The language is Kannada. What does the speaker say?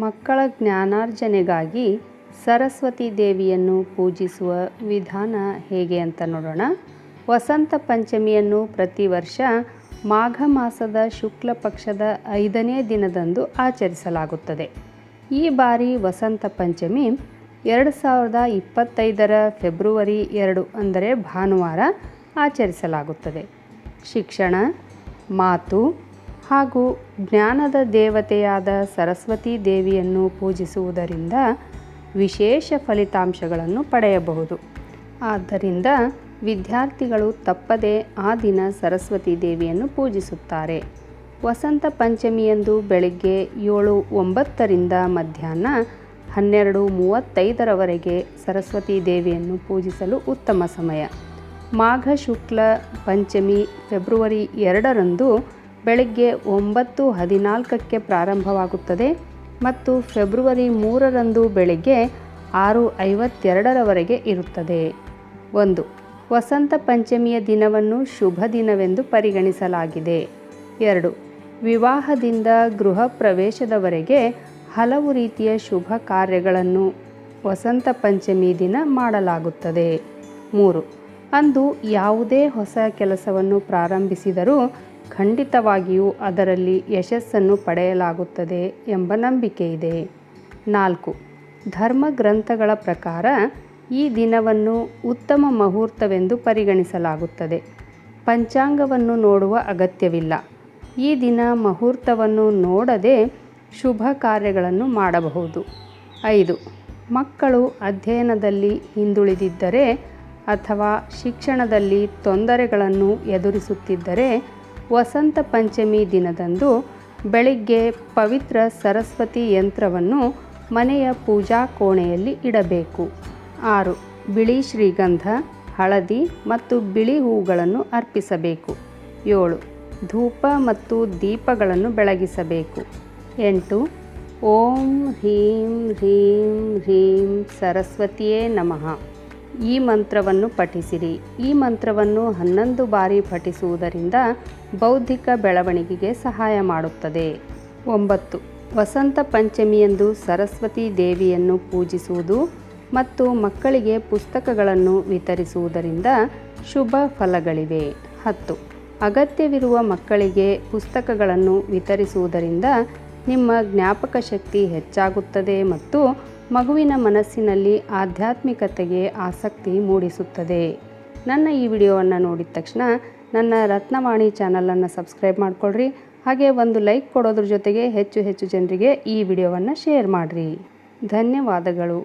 ಮಕ್ಕಳ ಜ್ಞಾನಾರ್ಜನೆಗಾಗಿ ಸರಸ್ವತಿ ದೇವಿಯನ್ನು ಪೂಜಿಸುವ ವಿಧಾನ ಹೇಗೆ ಅಂತ ನೋಡೋಣ. ವಸಂತ ಪಂಚಮಿಯನ್ನು ಪ್ರತಿ ವರ್ಷ ಮಾಘ ಮಾಸದ ಶುಕ್ಲ ಪಕ್ಷದ 5ನೇ ದಿನದಂದು ಆಚರಿಸಲಾಗುತ್ತದೆ. ಈ ಬಾರಿ ವಸಂತ ಪಂಚಮಿ 2025 ಫೆಬ್ರವರಿ 2 ಅಂದರೆ ಭಾನುವಾರ ಆಚರಿಸಲಾಗುತ್ತದೆ. ಶಿಕ್ಷಣ, ಮಾತು ಹಾಗೂ ಜ್ಞಾನದ ದೇವತೆಯಾದ ಸರಸ್ವತಿ ದೇವಿಯನ್ನು ಪೂಜಿಸುವುದರಿಂದ ವಿಶೇಷ ಫಲಿತಾಂಶಗಳನ್ನು ಪಡೆಯಬಹುದು. ಆದ್ದರಿಂದ ವಿದ್ಯಾರ್ಥಿಗಳು ತಪ್ಪದೆ ಆ ದಿನ ಸರಸ್ವತಿ ದೇವಿಯನ್ನು ಪೂಜಿಸುತ್ತಾರೆ. ವಸಂತ ಪಂಚಮಿಯಂದು ಬೆಳಗ್ಗೆ 7:09 ಮಧ್ಯಾಹ್ನ 12:35 ಸರಸ್ವತಿ ದೇವಿಯನ್ನು ಪೂಜಿಸಲು ಉತ್ತಮ ಸಮಯ. ಮಾಘ ಶುಕ್ಲ ಪಂಚಮಿ ಫೆಬ್ರವರಿ 2 ಬೆಳಗ್ಗೆ 9:14 ಪ್ರಾರಂಭವಾಗುತ್ತದೆ ಮತ್ತು ಫೆಬ್ರವರಿ 3 ಬೆಳಗ್ಗೆ 6:52 ಇರುತ್ತದೆ. 1. ವಸಂತ ಪಂಚಮಿಯ ದಿನವನ್ನು ಶುಭ ದಿನವೆಂದು ಪರಿಗಣಿಸಲಾಗಿದೆ. 2. ವಿವಾಹದಿಂದ ಗೃಹ ಪ್ರವೇಶದವರೆಗೆ ಹಲವು ರೀತಿಯ ಶುಭ ಕಾರ್ಯಗಳನ್ನು ವಸಂತ ಪಂಚಮಿ ದಿನ ಮಾಡಲಾಗುತ್ತದೆ. 3. ಅಂದು ಯಾವುದೇ ಹೊಸ ಕೆಲಸವನ್ನು ಪ್ರಾರಂಭಿಸಿದರೂ ಖಂಡಿತವಾಗಿಯೂ ಅದರಲ್ಲಿ ಯಶಸ್ಸನ್ನು ಪಡೆಯಲಾಗುತ್ತದೆ ಎಂಬ ನಂಬಿಕೆ ಇದೆ. 4. ಧರ್ಮ ಗ್ರಂಥಗಳ ಪ್ರಕಾರ ಈ ದಿನವನ್ನು ಉತ್ತಮ ಮುಹೂರ್ತವೆಂದು ಪರಿಗಣಿಸಲಾಗುತ್ತದೆ. ಪಂಚಾಂಗವನ್ನು ನೋಡುವ ಅಗತ್ಯವಿಲ್ಲ. ಈ ದಿನ ಮುಹೂರ್ತವನ್ನು ನೋಡದೆ ಶುಭ ಕಾರ್ಯಗಳನ್ನು ಮಾಡಬಹುದು. 5. ಮಕ್ಕಳು ಅಧ್ಯಯನದಲ್ಲಿ ಹಿಂದುಳಿದಿದ್ದರೆ ಅಥವಾ ಶಿಕ್ಷಣದಲ್ಲಿ ತೊಂದರೆಗಳನ್ನು ಎದುರಿಸುತ್ತಿದ್ದರೆ ವಸಂತ ಪಂಚಮಿ ದಿನದಂದು ಬೆಳಿಗ್ಗೆ ಪವಿತ್ರ ಸರಸ್ವತಿ ಯಂತ್ರವನ್ನು ಮನೆಯ ಪೂಜಾ ಕೋಣೆಯಲ್ಲಿ ಇಡಬೇಕು. 6. ಬಿಳಿ ಶ್ರೀಗಂಧ, ಹಳದಿ ಮತ್ತು ಬಿಳಿ ಹೂಗಳನ್ನು ಅರ್ಪಿಸಬೇಕು. 7. ಧೂಪ ಮತ್ತು ದೀಪಗಳನ್ನು ಬೆಳಗಿಸಬೇಕು. 8. ಓಂ ಹ್ರೀಂ ಹ್ರೀಂ ಹ್ರೀಂ ಸರಸ್ವತಿಯೇ ನಮಃ ಈ ಮಂತ್ರವನ್ನು ಪಠಿಸಿರಿ. ಈ ಮಂತ್ರವನ್ನು 11 ಬಾರಿ ಪಠಿಸುವುದರಿಂದ ಬೌದ್ಧಿಕ ಬೆಳವಣಿಗೆಗೆ ಸಹಾಯ ಮಾಡುತ್ತದೆ. 9. ವಸಂತ ಪಂಚಮಿಯಂದು ಸರಸ್ವತಿ ದೇವಿಯನ್ನು ಪೂಜಿಸುವುದು ಮತ್ತು ಮಕ್ಕಳಿಗೆ ಪುಸ್ತಕಗಳನ್ನು ವಿತರಿಸುವುದರಿಂದ ಶುಭ ಫಲಗಳಿವೆ. 10. ಅಗತ್ಯವಿರುವ ಮಕ್ಕಳಿಗೆ ಪುಸ್ತಕಗಳನ್ನು ವಿತರಿಸುವುದರಿಂದ ನಿಮ್ಮ ಜ್ಞಾಪಕ ಶಕ್ತಿ ಹೆಚ್ಚಾಗುತ್ತದೆ ಮತ್ತು ಮಗುವಿನ ಮನಸ್ಸಿನಲ್ಲಿ ಆಧ್ಯಾತ್ಮಿಕತೆಗೆ ಆಸಕ್ತಿ ಮೂಡಿಸುತ್ತದೆ. ನನ್ನ ಈ ವಿಡಿಯೋವನ್ನು ನೋಡಿದ ತಕ್ಷಣ ನನ್ನ ರತ್ನವಾಣಿ ಚಾನಲನ್ನು ಸಬ್ಸ್ಕ್ರೈಬ್ ಮಾಡಿಕೊಳ್ಳ್ರಿ. ಹಾಗೆ ಒಂದು ಲೈಕ್ ಕೊಡೋದ್ರ ಜೊತೆಗೆ ಹೆಚ್ಚು ಜನರಿಗೆ ಈ ವಿಡಿಯೋವನ್ನು ಶೇರ್ ಮಾಡಿರಿ. ಧನ್ಯವಾದಗಳು.